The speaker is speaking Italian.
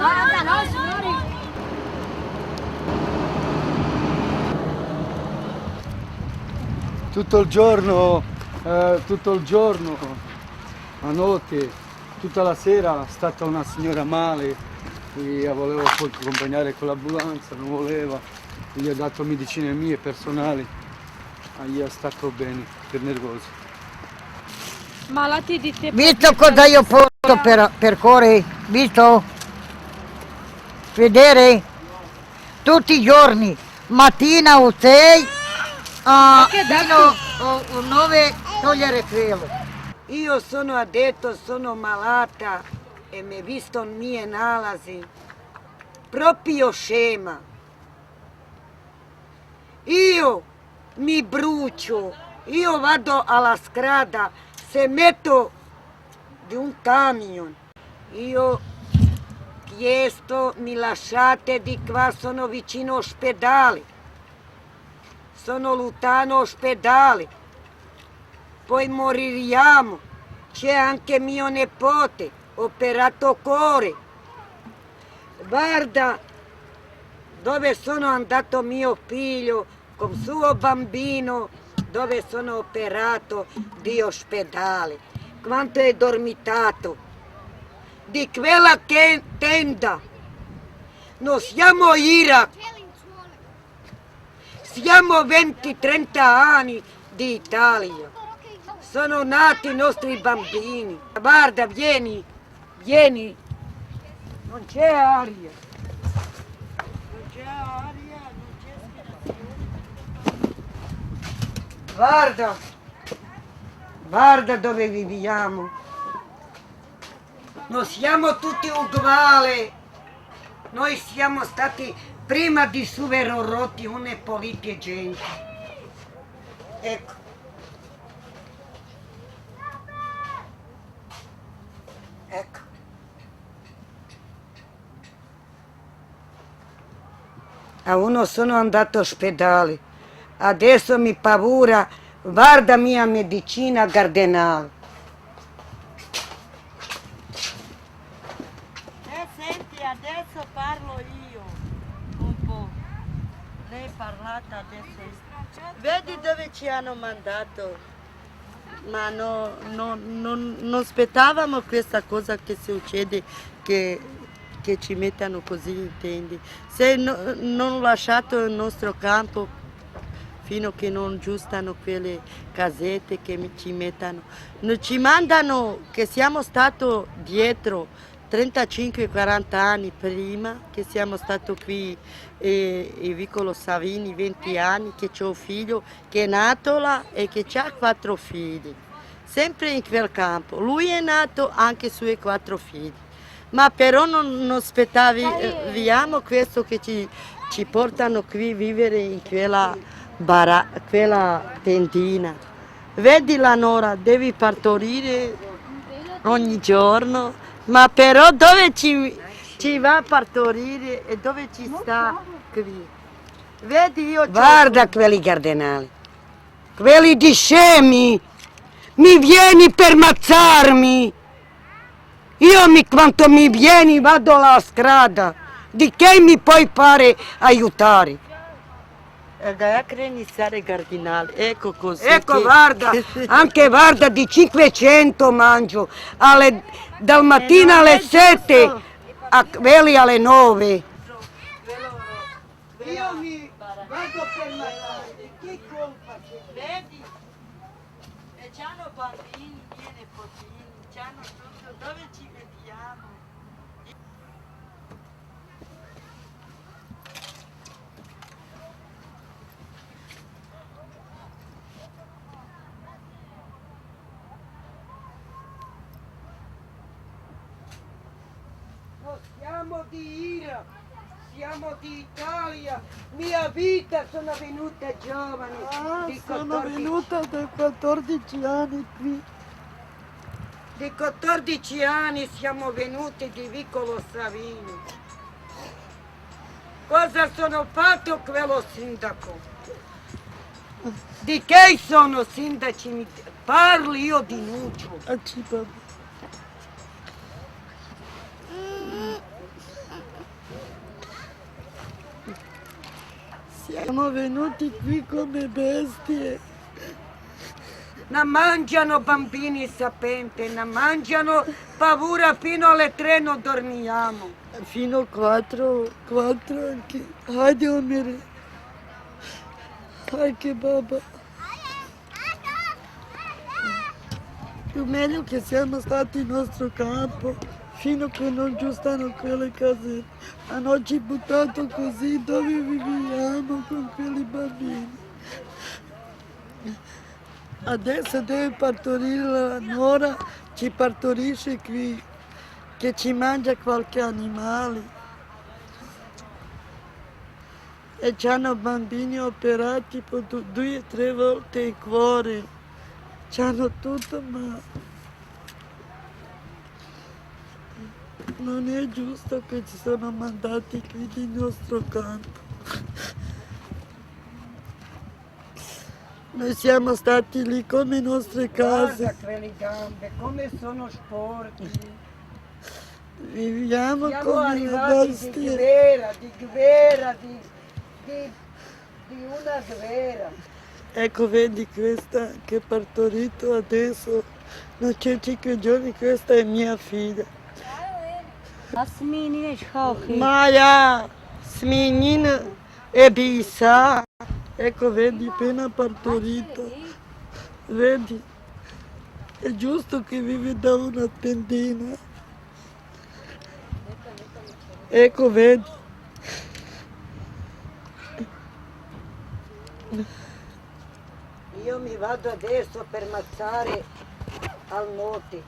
No, signori. Tutto il giorno, a notte, tutta la sera è stata una signora male, e volevo poi accompagnare con l'ambulanza, non voleva, gli ho dato medicine mie personali, ma gli è stato bene, per nervoso. Malati di te. Visto cosa io porto per cuore? Visto? Vedere? Tutti i giorni, mattina o 6, fino a 9 togliere quello. Io sono addetto, sono malata e mi visto mie analisi, proprio scema. Io mi brucio, io vado alla strada, se metto di un camion, io chiesto mi lasciate di qua, sono vicino all'ospedale, sono lontano all'ospedale, poi moriremo, c'è anche mio nipote, operato cuore, guarda dove sono andato mio figlio con suo bambino, dove sono operato di ospedale, quanto è dormitato, di quella che tenda. Non siamo Iraq, siamo 20-30 anni di Italia, sono nati i nostri bambini. Guarda, vieni, non c'è aria. Guarda dove viviamo. Non siamo tutti uguali. Noi siamo stati prima di subero rotti une politie gente. Ecco. Ecco. A uno sono andato all'ospedale. Adesso mi paura, guarda mia medicina Gardenal. Senti, adesso parlo io un po'. Lei è parlata adesso. Vedi dove ci hanno mandato? Ma non aspettavamo questa cosa che succede, che ci mettano così, intendi? Se non lasciato il nostro campo fino a che non giustano quelle casette che ci mettano. Non ci mandano che siamo stati dietro 35-40 anni prima, che siamo stati qui in Vicolo Savini 20 anni, che c'ho un figlio che è nato là e che ha 4 figli, sempre in quel campo. Lui è nato anche sui 4 figli. Ma però non aspettaviamo questo che ci portano qui a vivere in quella tendina. Vedi la Nora, devi partorire ogni giorno, ma però dove ci va a partorire e dove ci sta qui? Vedi io Guarda quelli Gardenali, quelli di scemi, mi vieni per ammazzarmi. Quando mi vieni vado alla strada, di che mi puoi fare aiutare? iniziare Cardinale, ecco così. Ecco, che... guarda, anche guarda, di 500 mangio, dal mattino alle 7, a quelli alle 9. Io mi vado per ammazzare, di che colpa c'è? Vedi? E c'hanno bambini, viene potini, c'hanno tutto, dove ci vediamo? Non siamo di Iraq, siamo di Italia, mia vita sono venuta giovane. Di Sono 14 venuta da 14 anni qui. Di 14 anni siamo venuti di Vicolo Savini. Cosa sono fatto quello sindaco? Di che sono sindaci? Parli, io denuncio. Siamo venuti qui come bestie. Non mangiano bambini sapenti, non mangiano paura fino alle 3 non dormiamo. Fino a 4 anche. Hajde Omere. Anche papà. Più meglio che siamo stati in nostro campo, fino a che non giustano quelle case. Hanno ci buttato così dove viviamo con quelli bambini. Adesso deve partorire la nuora, ci partorisce qui, che ci mangia qualche animale. E c'hanno bambini operati per 2 o 3 volte il cuore. C'hanno tutto, ma non è giusto che ci sono mandati qui nel nostro campo. Noi siamo stati lì come le nostre Guarda case. quelle gambe, come sono sporchi. Viviamo Siamo come le arrivati bestie. di una guerra. Ecco, vedi questa che è partorito adesso, non c'è 5 giorni, questa è mia figlia. Asmini shauki. Maya, Sminina e Bisa. Ecco, vedi, appena partorito. Vedi, è giusto che vive da una tendina. Ecco, vedi. Io mi vado adesso per mazzare al notte.